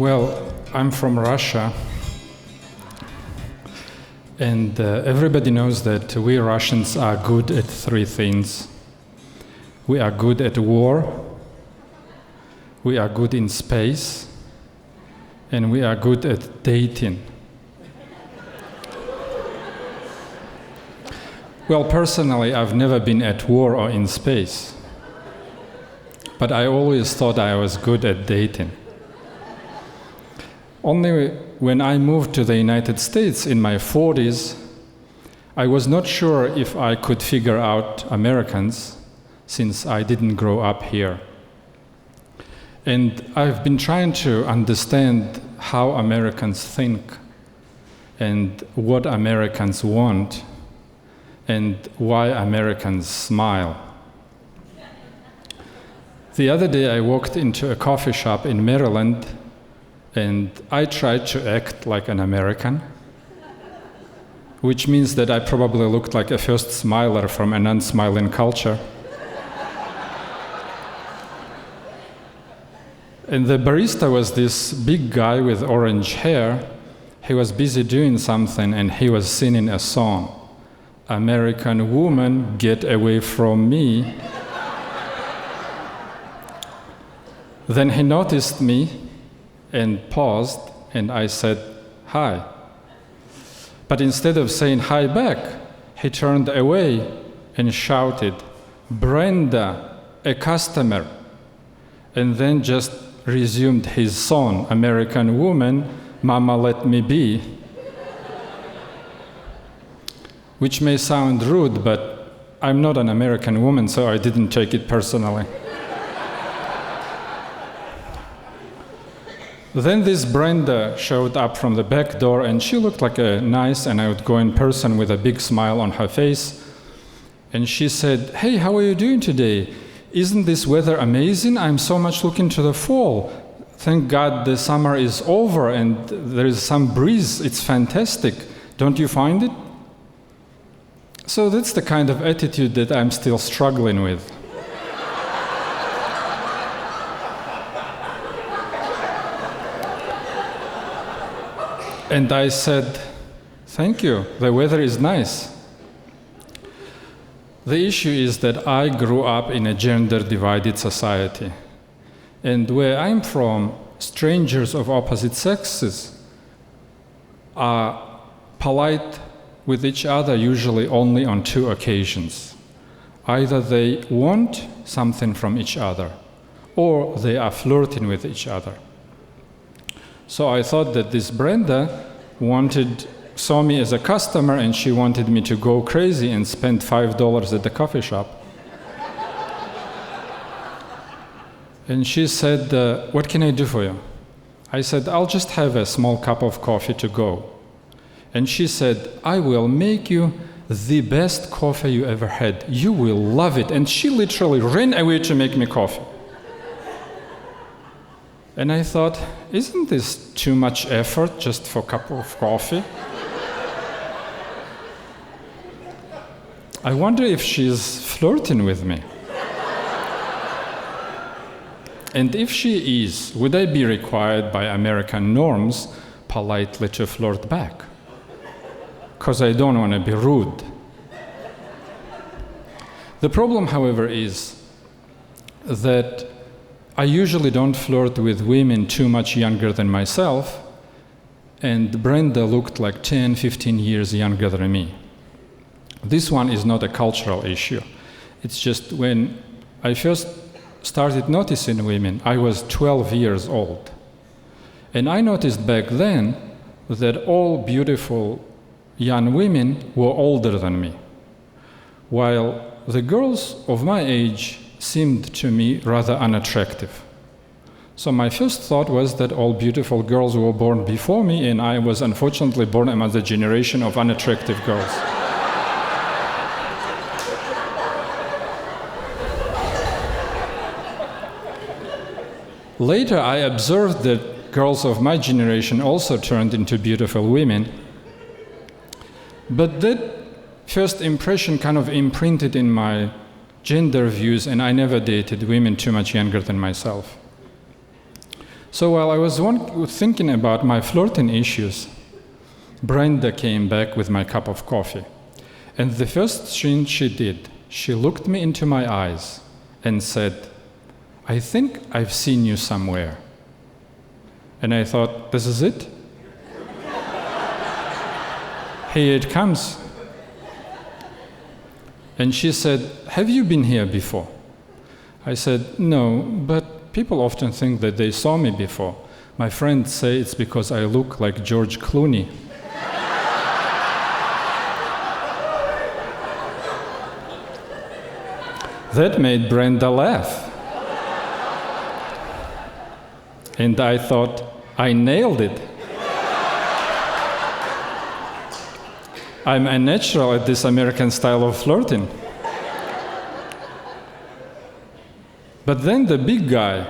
Well, I'm from Russia, and everybody knows that we Russians are good at three things. We are good at war, we are good in space, and we are good at dating. Well, personally, I've never been at war or in space, but I always thought I was good at dating. Only when I moved to the United States in my 40s, I was not sure if I could figure out Americans, since I didn't grow up here. And I've been trying to understand how Americans think and what Americans want and why Americans smile. The other day I walked into a coffee shop in Maryland and I tried to act like an American, which means that I probably looked like a first smiler from an unsmiling culture. And the barista was this big guy with orange hair. He was busy doing something and he was singing a song. American woman, get away from me. Then he noticed me and paused, and I said, hi. But instead of saying hi back, he turned away and shouted, Brenda, a customer, and then just resumed his song, American woman, mama let me be, which may sound rude, but I'm not an American woman, so I didn't take it personally. Then this Brenda showed up from the back door, and she looked like a nice and outgoing person with a big smile on her face. And she said, hey, how are you doing today? Isn't this weather amazing? I'm so much looking to the fall. Thank God the summer is over and there is some breeze. It's fantastic. Don't you find it? So that's the kind of attitude that I'm still struggling with. And I said, thank you, the weather is nice. The issue is that I grew up in a gender-divided society. And where I'm from, strangers of opposite sexes are polite with each other usually only on two occasions. Either they want something from each other, or they are flirting with each other. So I thought that this Brenda saw me as a customer and she wanted me to go crazy and spend $5 at the coffee shop. And she said, what can I do for you? I said, I'll just have a small cup of coffee to go. And she said, I will make you the best coffee you ever had. You will love it. And she literally ran away to make me coffee. And I thought, isn't this too much effort just for a cup of coffee? I wonder if she's flirting with me. And if she is, would I be required by American norms politely to flirt back? Because I don't want to be rude. The problem, however, is that I usually don't flirt with women too much younger than myself, and Brenda looked like 10, 15 years younger than me. This one is not a cultural issue. It's just when I first started noticing women, I was 12 years old. And I noticed back then that all beautiful young women were older than me, while the girls of my age seemed to me rather unattractive. So my first thought was that all beautiful girls were born before me, and I was unfortunately born among the generation of unattractive girls. Later, I observed that girls of my generation also turned into beautiful women. But that first impression kind of imprinted in my gender views, and I never dated women too much younger than myself. So while I was thinking about my flirting issues, Brenda came back with my cup of coffee. And the first thing she did, she looked me into my eyes and said, "I think I've seen you somewhere." And I thought, this is it? Here it comes. And she said, "Have you been here before?" I said, "No, but people often think that they saw me before. My friends say it's because I look like George Clooney." That made Brenda laugh. And I thought, I nailed it. I'm a natural at this American style of flirting. But then the big guy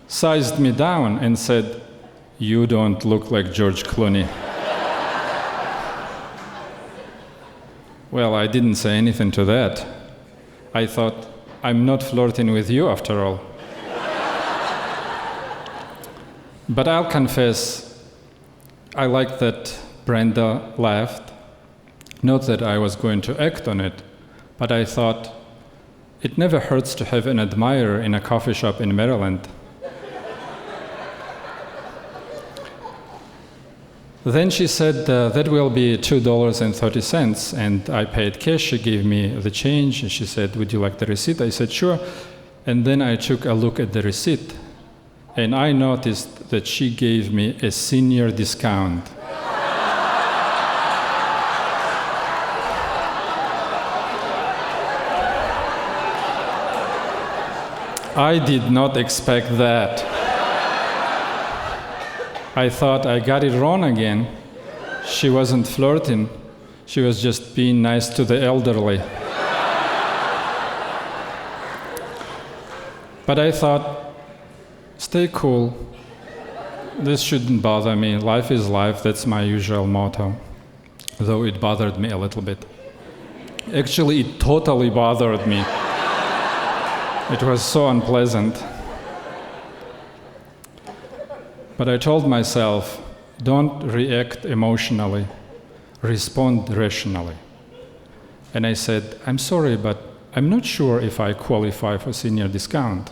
sized me down and said, "You don't look like George Clooney." Well, I didn't say anything to that. I thought, I'm not flirting with you after all. But I'll confess, I liked that Brenda laughed. Not that I was going to act on it, but I thought, it never hurts to have an admirer in a coffee shop in Maryland. Then she said, that will be $2.30, and I paid cash. She gave me the change, and she said, "Would you like the receipt?" I said, "Sure." And then I took a look at the receipt, and I noticed that she gave me a senior discount. I did not expect that. I thought I got it wrong again. She wasn't flirting. She was just being nice to the elderly. But I thought, stay cool. This shouldn't bother me. Life is life. That's my usual motto. Though it bothered me a little bit. Actually, it totally bothered me. It was so unpleasant. But I told myself, don't react emotionally, respond rationally. And I said, "I'm sorry, but I'm not sure if I qualify for senior discount.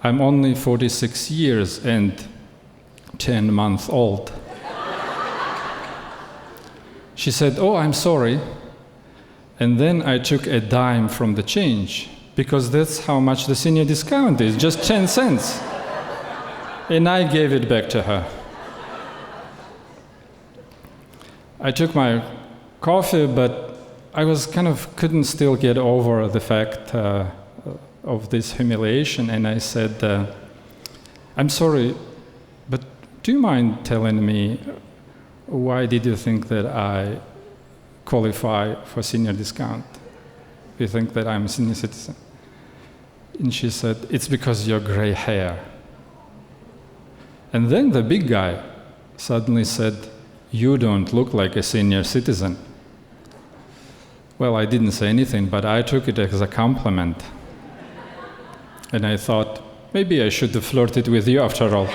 I'm only 46 years and 10 months old." She said, "Oh, I'm sorry." And then I took a dime from the change, because that's how much the senior discount is, just 10 cents. And I gave it back to her. I took my coffee, but I was couldn't still get over the fact of this humiliation, and I said, "I'm sorry, but do you mind telling me why did you think that I qualify for senior discount? Do you think that I'm a senior citizen?" And she said, "It's because of your gray hair." And then the big guy suddenly said, "You don't look like a senior citizen." Well, I didn't say anything, but I took it as a compliment. And I thought, maybe I should have flirted with you after all.